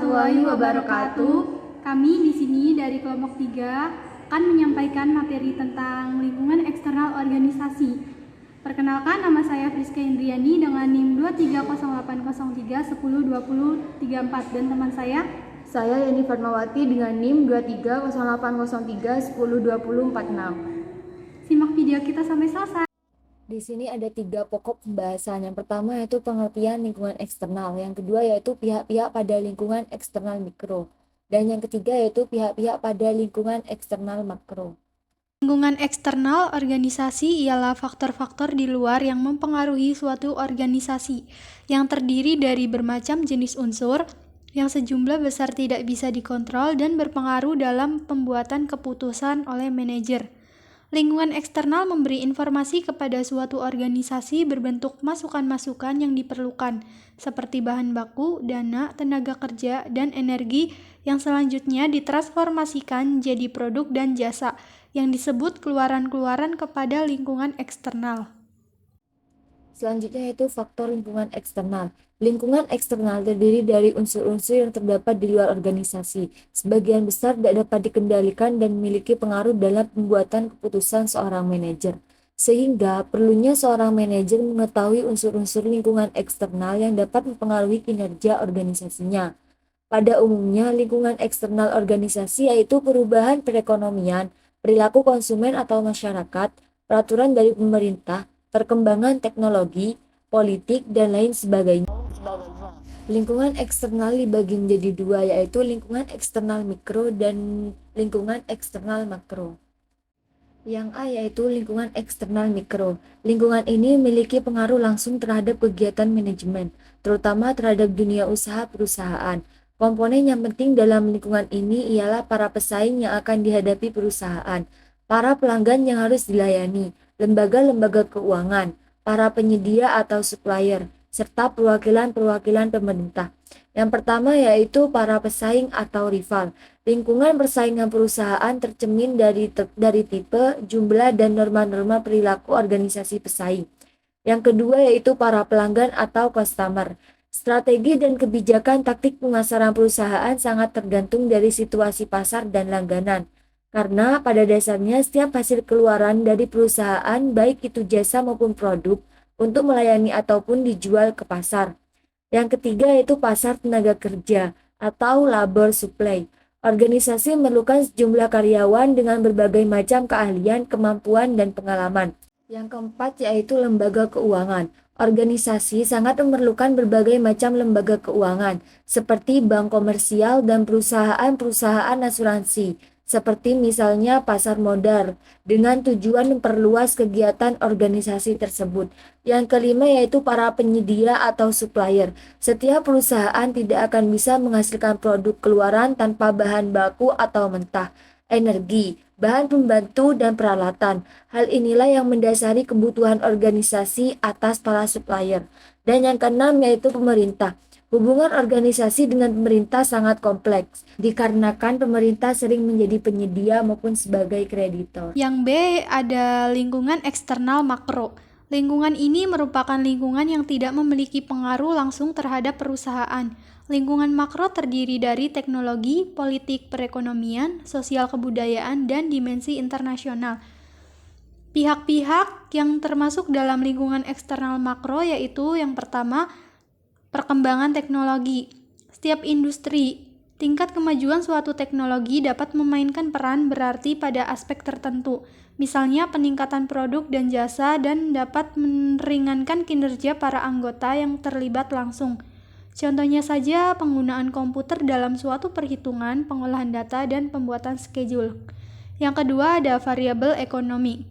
warahmatullahi wabarakatuh. Kami di sini dari kelompok 3 akan menyampaikan materi tentang lingkungan eksternal organisasi. Perkenalkan, nama saya Friska Indriani dengan NIM 230803102034 dan teman saya Yani Fatmawati dengan NIM 230803102046. Simak video kita sampai selesai. Di sini ada 3 pokok pembahasan. Yang pertama yaitu pengertian lingkungan eksternal, yang kedua yaitu pihak-pihak pada lingkungan eksternal mikro, dan yang ketiga yaitu pihak-pihak pada lingkungan eksternal makro. Lingkungan eksternal organisasi ialah faktor-faktor di luar yang mempengaruhi suatu organisasi, yang terdiri dari bermacam jenis unsur, yang sejumlah besar tidak bisa dikontrol dan berpengaruh dalam pembuatan keputusan oleh manajer. Lingkungan eksternal memberi informasi kepada suatu organisasi berbentuk masukan-masukan yang diperlukan, seperti bahan baku, dana, tenaga kerja, dan energi yang selanjutnya ditransformasikan jadi produk dan jasa, yang disebut keluaran-keluaran kepada lingkungan eksternal. Selanjutnya yaitu faktor lingkungan eksternal. Lingkungan eksternal terdiri dari unsur-unsur yang terdapat di luar organisasi. Sebagian besar tidak dapat dikendalikan dan memiliki pengaruh dalam pembuatan keputusan seorang manajer. Sehingga perlunya seorang manajer mengetahui unsur-unsur lingkungan eksternal yang dapat mempengaruhi kinerja organisasinya. Pada umumnya, lingkungan eksternal organisasi yaitu perubahan perekonomian, perilaku konsumen atau masyarakat, peraturan dari pemerintah, perkembangan teknologi, politik, dan lain sebagainya. Lingkungan eksternal dibagi menjadi 2, yaitu lingkungan eksternal mikro dan lingkungan eksternal makro. Yang A yaitu lingkungan eksternal mikro. Lingkungan ini memiliki pengaruh langsung terhadap kegiatan manajemen, terutama terhadap dunia usaha perusahaan. Komponen yang penting dalam lingkungan ini ialah para pesaing yang akan dihadapi perusahaan, para pelanggan yang harus dilayani, lembaga-lembaga keuangan, para penyedia atau supplier, serta perwakilan-perwakilan pemerintah. Yang pertama yaitu para pesaing atau rival. Lingkungan persaingan perusahaan tercermin dari tipe, jumlah, dan norma-norma perilaku organisasi pesaing. Yang kedua yaitu para pelanggan atau customer. Strategi dan kebijakan taktik pemasaran perusahaan sangat tergantung dari situasi pasar dan langganan. Karena pada dasarnya setiap hasil keluaran dari perusahaan, baik itu jasa maupun produk, untuk melayani ataupun dijual ke pasar. Yang ketiga yaitu pasar tenaga kerja atau labor supply. Organisasi memerlukan sejumlah karyawan dengan berbagai macam keahlian, kemampuan, dan pengalaman. Yang keempat yaitu lembaga keuangan. Organisasi sangat memerlukan berbagai macam lembaga keuangan, seperti bank komersial dan perusahaan-perusahaan asuransi, seperti misalnya pasar modal, dengan tujuan memperluas kegiatan organisasi tersebut. Yang kelima yaitu para penyedia atau supplier. Setiap perusahaan tidak akan bisa menghasilkan produk keluaran tanpa bahan baku atau mentah, energi, bahan pembantu, dan peralatan. Hal inilah yang mendasari kebutuhan organisasi atas para supplier. Dan yang keenam yaitu pemerintah. Hubungan organisasi dengan pemerintah sangat kompleks, dikarenakan pemerintah sering menjadi penyedia maupun sebagai kreditor. Yang B ada lingkungan eksternal makro. Lingkungan ini merupakan lingkungan yang tidak memiliki pengaruh langsung terhadap perusahaan. Lingkungan makro terdiri dari teknologi, politik, perekonomian, sosial kebudayaan, dan dimensi internasional. Pihak-pihak yang termasuk dalam lingkungan eksternal makro yaitu yang pertama, perkembangan teknologi. Setiap industri, tingkat kemajuan suatu teknologi dapat memainkan peran berarti pada aspek tertentu, misalnya peningkatan produk dan jasa, dan dapat meringankan kinerja para anggota yang terlibat langsung. Contohnya saja penggunaan komputer dalam suatu perhitungan, pengolahan data, dan pembuatan schedule. Yang kedua ada variabel ekonomi.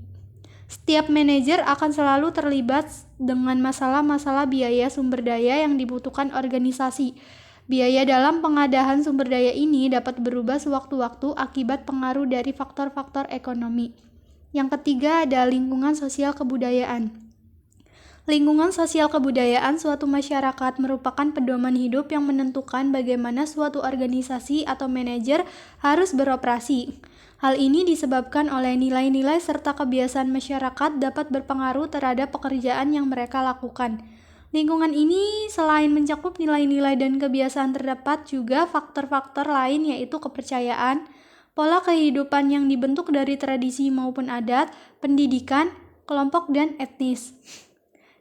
Setiap manajer akan selalu terlibat dengan masalah-masalah biaya sumber daya yang dibutuhkan organisasi. Biaya dalam pengadaan sumber daya ini dapat berubah sewaktu-waktu akibat pengaruh dari faktor-faktor ekonomi. Yang ketiga ada lingkungan sosial kebudayaan. Lingkungan sosial kebudayaan suatu masyarakat merupakan pedoman hidup yang menentukan bagaimana suatu organisasi atau manajer harus beroperasi. Hal ini disebabkan oleh nilai-nilai serta kebiasaan masyarakat dapat berpengaruh terhadap pekerjaan yang mereka lakukan. Lingkungan ini selain mencakup nilai-nilai dan kebiasaan, terdapat juga faktor-faktor lain, yaitu kepercayaan, pola kehidupan yang dibentuk dari tradisi maupun adat, pendidikan, kelompok, dan etnis.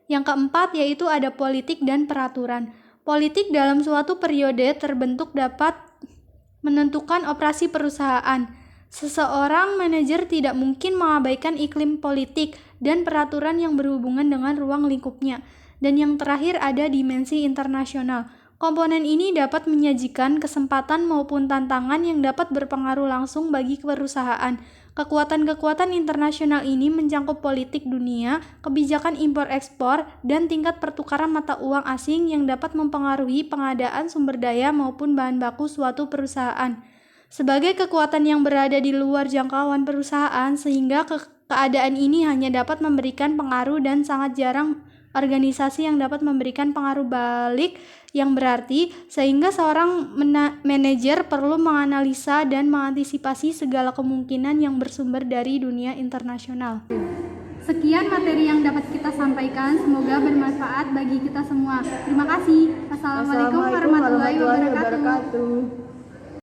Yang keempat yaitu ada politik dan peraturan. Politik dalam suatu periode terbentuk dapat menentukan operasi perusahaan. Seseorang manajer tidak mungkin mengabaikan iklim politik dan peraturan yang berhubungan dengan ruang lingkupnya. Dan yang terakhir ada dimensi internasional. Komponen ini dapat menyajikan kesempatan maupun tantangan yang dapat berpengaruh langsung bagi perusahaan. Kekuatan-kekuatan internasional ini mencakup politik dunia, kebijakan impor-ekspor, dan tingkat pertukaran mata uang asing yang dapat mempengaruhi pengadaan sumber daya maupun bahan baku suatu perusahaan. Sebagai kekuatan yang berada di luar jangkauan perusahaan, sehingga keadaan ini hanya dapat memberikan pengaruh dan sangat jarang organisasi yang dapat memberikan pengaruh balik yang berarti, sehingga seorang manajer perlu menganalisa dan mengantisipasi segala kemungkinan yang bersumber dari dunia internasional. Sekian materi yang dapat kita sampaikan, semoga bermanfaat bagi kita semua. Terima kasih. Assalamualaikum warahmatullahi wabarakatuh.